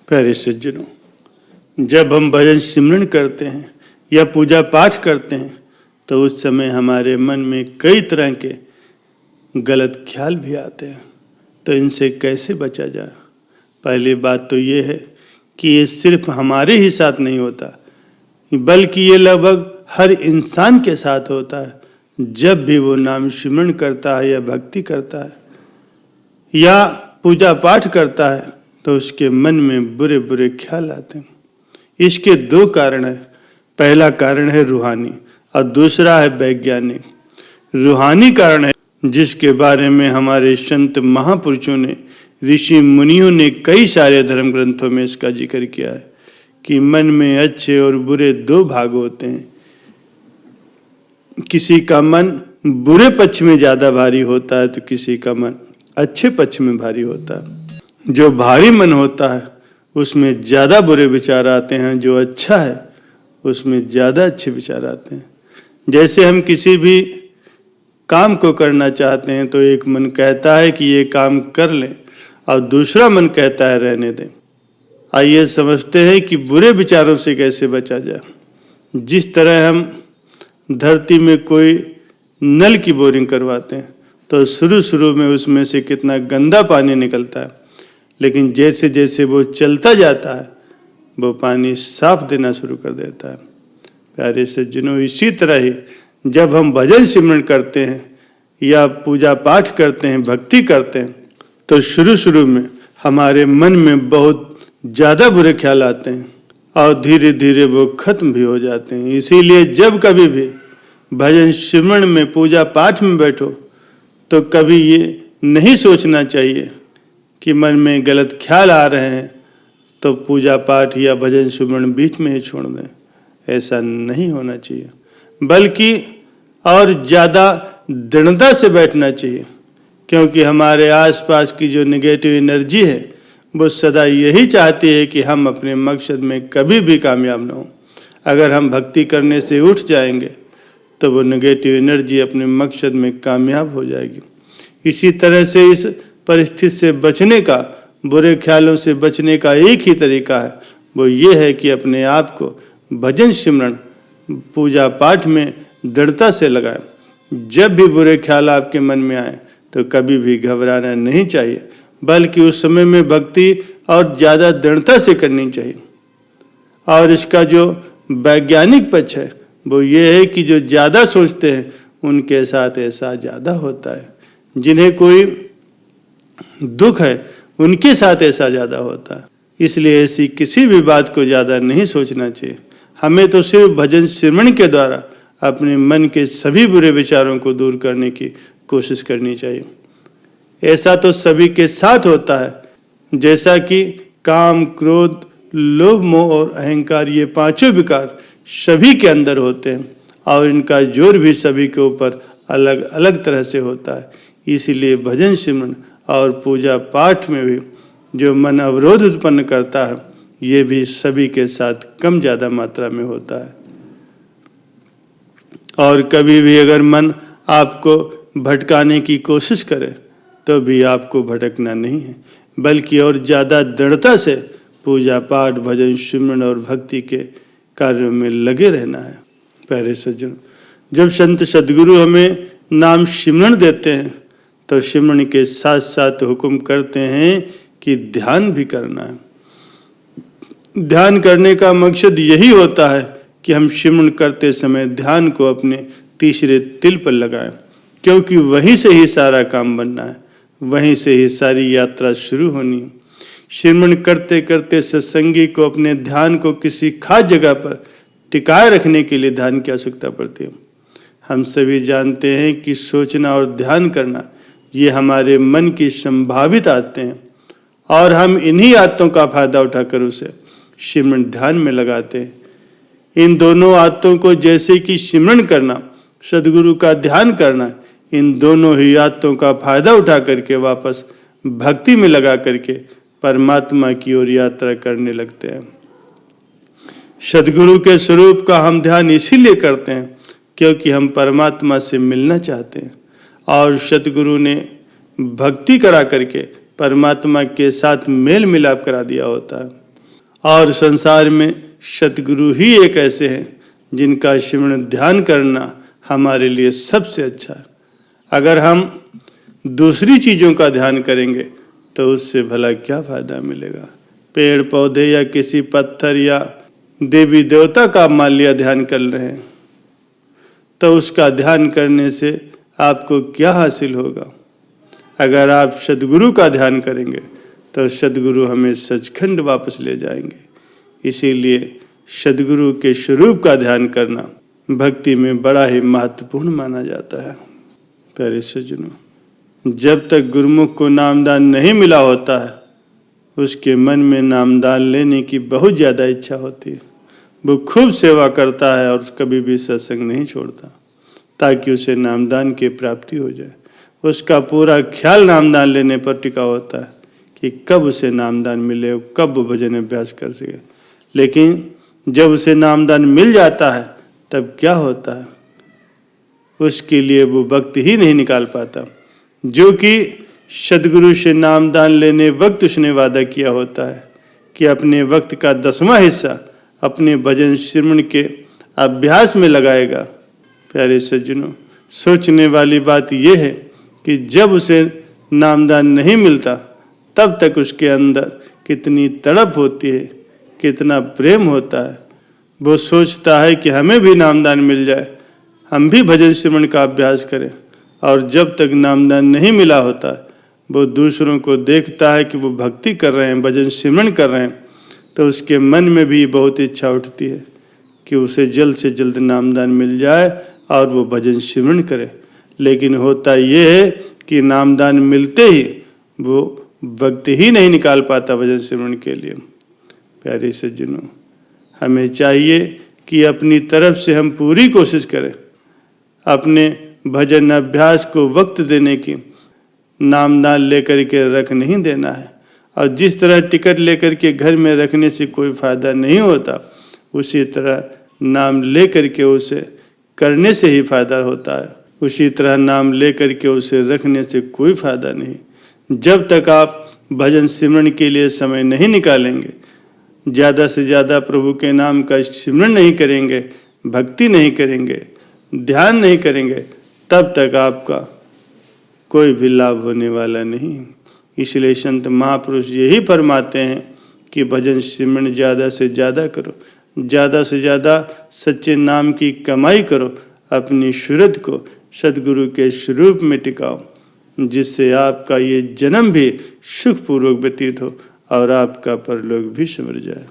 प्यारे सज्जनों, जब हम भजन सिमरन करते हैं या पूजा पाठ करते हैं तो उस समय हमारे मन में कई तरह के गलत ख्याल भी आते हैं। तो इनसे कैसे बचा जाए? पहली बात तो ये है कि ये सिर्फ हमारे ही साथ नहीं होता, बल्कि ये लगभग हर इंसान के साथ होता है। जब भी वो नाम सिमरन करता है या भक्ति करता है या पूजा पाठ करता है तो उसके मन में बुरे बुरे ख्याल आते हैं। इसके दो कारण हैं। पहला कारण है रूहानी और दूसरा है वैज्ञानिक। रूहानी कारण है जिसके बारे में हमारे संत महापुरुषों ने, ऋषि मुनियों ने कई सारे धर्म ग्रंथों में इसका जिक्र किया है कि मन में अच्छे और बुरे दो भाग होते हैं। किसी का मन बुरे पक्ष में ज्यादा भारी होता है तो किसी का मन अच्छे पक्ष में भारी होता है। जो भारी मन होता है उसमें ज्यादा बुरे विचार आते हैं, जो अच्छा है उसमें ज्यादा अच्छे विचार आते हैं। जैसे हम किसी भी काम को करना चाहते हैं तो एक मन कहता है कि ये काम कर लें और दूसरा मन कहता है रहने दें। आइए समझते हैं कि बुरे विचारों से कैसे बचा जाए। जिस तरह हम धरती में कोई नल की बोरिंग करवाते हैं तो शुरू में उसमें से कितना गंदा पानी निकलता है, लेकिन जैसे जैसे वो चलता जाता है वो पानी साफ देना शुरू कर देता है। प्यारे सज्जनों, इसी तरह ही जब हम भजन सिमरन करते हैं या पूजा पाठ करते हैं, भक्ति करते हैं तो शुरू में हमारे मन में बहुत ज़्यादा बुरे ख्याल आते हैं और धीरे धीरे वो खत्म भी हो जाते हैं। इसीलिए जब कभी भी भजन सिमरन में, पूजा पाठ में बैठो तो कभी ये नहीं सोचना चाहिए कि मन में गलत ख्याल आ रहे हैं तो पूजा पाठ या भजन सिमरन बीच में ही छोड़ दें। ऐसा नहीं होना चाहिए, बल्कि और ज़्यादा दृढ़ता से बैठना चाहिए, क्योंकि हमारे आसपास की जो नेगेटिव एनर्जी है वो सदा यही चाहती है कि हम अपने मकसद में कभी भी कामयाब ना हो। अगर हम भक्ति करने से उठ जाएंगे तो वो नेगेटिव एनर्जी अपने मकसद में कामयाब हो जाएगी। इसी तरह से इस परिस्थिति से बचने का, बुरे ख्यालों से बचने का एक ही तरीका है, वो ये है कि अपने आप को भजन सिमरन, पूजा पाठ में दृढ़ता से लगाएं। जब भी बुरे ख्याल आपके मन में आए तो कभी भी घबराना नहीं चाहिए, बल्कि उस समय में भक्ति और ज़्यादा दृढ़ता से करनी चाहिए। और इसका जो वैज्ञानिक पक्ष है वो ये है कि जो ज़्यादा सोचते हैं उनके साथ ऐसा ज़्यादा होता है। जिन्हें कोई दुख है उनके साथ ऐसा ज़्यादा होता है। इसलिए ऐसी किसी भी बात को ज़्यादा नहीं सोचना चाहिए। हमें तो सिर्फ भजन सिमरन के द्वारा अपने मन के सभी बुरे विचारों को दूर करने की कोशिश करनी चाहिए। ऐसा तो सभी के साथ होता है, जैसा कि काम, क्रोध, लोभ, मोह और अहंकार, ये पांचों विकार सभी के अंदर होते हैं और इनका जोर भी सभी के ऊपर अलग अलग तरह से होता है। इसीलिए भजन सिमरन और पूजा पाठ में भी जो मन अवरोध उत्पन्न करता है ये भी सभी के साथ कम ज़्यादा मात्रा में होता है। और कभी भी अगर मन आपको भटकाने की कोशिश करे तो भी आपको भटकना नहीं है, बल्कि और ज़्यादा दृढ़ता से पूजा पाठ, भजन सिमरन और भक्ति के कार्यों में लगे रहना है। प्यारे सज्जनों, जब संत सद्गुरु हमें नाम सिमरन देते हैं तो सिमरन के साथ साथ हुक्म करते हैं कि ध्यान भी करना है। ध्यान करने का मकसद यही होता है कि हम सिमरन करते समय ध्यान को अपने तीसरे तिल पर लगाएं, क्योंकि वहीं से ही सारा काम बनना है, वहीं से ही सारी यात्रा शुरू होनी है। सिमरन करते करते सत्संगी को अपने ध्यान को किसी खास जगह पर टिकाए रखने के लिए ध्यान की आवश्यकता पड़ती है। हम सभी जानते हैं कि सोचना और ध्यान करना ये हमारे मन की संभावित आदतें हैं और हम इन्हीं आदतों का फायदा उठाकर उसे सिमरन ध्यान में लगाते हैं। इन दोनों आदतों को, जैसे कि सिमरन करना, सद्गुरु का ध्यान करना, इन दोनों ही आदतों का फायदा उठा करके वापस भक्ति में लगा करके परमात्मा की ओर यात्रा करने लगते हैं। सद्गुरु के स्वरूप का हम ध्यान इसीलिए करते हैं क्योंकि हम परमात्मा से मिलना चाहते हैं और सद्गुरु ने भक्ति करा करके परमात्मा के साथ मेल मिलाप करा दिया होता है। और संसार में सतगुरु ही एक ऐसे हैं जिनका सिमरन ध्यान करना हमारे लिए सबसे अच्छा है। अगर हम दूसरी चीज़ों का ध्यान करेंगे तो उससे भला क्या फायदा मिलेगा। पेड़ पौधे या किसी पत्थर या देवी देवता का मान लिया ध्यान कर रहे हैं तो उसका ध्यान करने से आपको क्या हासिल होगा। अगर आप सद्गुरु का ध्यान करेंगे तो सद्गुरु हमें सचखंड वापस ले जाएंगे। इसीलिए सद्गुरु के स्वरूप का ध्यान करना भक्ति में बड़ा ही महत्वपूर्ण माना जाता है। प्यारे सज्जनों, जब तक गुरुमुख को नामदान नहीं मिला होता है उसके मन में नामदान लेने की बहुत ज़्यादा इच्छा होती है। वो खूब सेवा करता है और कभी भी सत्संग नहीं छोड़ता ताकि उसे नामदान की प्राप्ति हो जाए। उसका पूरा ख्याल नामदान लेने पर टिका होता है कि कब उसे नामदान मिले, कब वो भजन अभ्यास कर सके। लेकिन जब उसे नामदान मिल जाता है तब क्या होता है, उसके लिए वो वक्त ही नहीं निकाल पाता जो कि सद्गुरु से नामदान लेने वक्त उसने वादा किया होता है कि अपने वक्त का 10वां हिस्सा अपने भजन सिमरन के अभ्यास में लगाएगा। प्यारे सज्जनों, सोचने वाली बात यह है कि जब उसे नामदान नहीं मिलता तब तक उसके अंदर कितनी तड़प होती है, कितना प्रेम होता है। वो सोचता है कि हमें भी नामदान मिल जाए, हम भी भजन सिमरन का अभ्यास करें। और जब तक नामदान नहीं मिला होता वो दूसरों को देखता है कि वो भक्ति कर रहे हैं, भजन सिमरन कर रहे हैं, तो उसके मन में भी बहुत इच्छा उठती है कि उसे जल्द से जल्द नामदान मिल जाए और वो भजन सिमरन करे। लेकिन होता ये है कि नामदान मिलते ही वो वक्त ही नहीं निकाल पाता भजन सिमरन के लिए। प्यारे सज्जनों, हमें चाहिए कि अपनी तरफ से हम पूरी कोशिश करें अपने भजन अभ्यास को वक्त देने की। नामदान लेकर के रख नहीं देना है, और जिस तरह टिकट लेकर के घर में रखने से कोई फायदा नहीं होता उसी तरह नाम लेकर के उसे करने से ही फायदा होता है। उसी तरह नाम लेकर के उसे रखने से कोई फायदा नहीं। जब तक आप भजन सिमरन के लिए समय नहीं निकालेंगे, ज़्यादा से ज़्यादा प्रभु के नाम का सिमरन नहीं करेंगे, भक्ति नहीं करेंगे, ध्यान नहीं करेंगे, तब तक आपका कोई भी लाभ होने वाला नहीं। इसलिए संत महापुरुष यही फरमाते हैं कि भजन सिमरन ज़्यादा से ज़्यादा करो, ज़्यादा से ज़्यादा सच्चे नाम की कमाई करो, अपनी सूरत को सद्गुरु के स्वरूप में टिकाओ, जिससे आपका ये जन्म भी सुखपूर्वक व्यतीत हो और आपका परलोक भी सिमर जाए।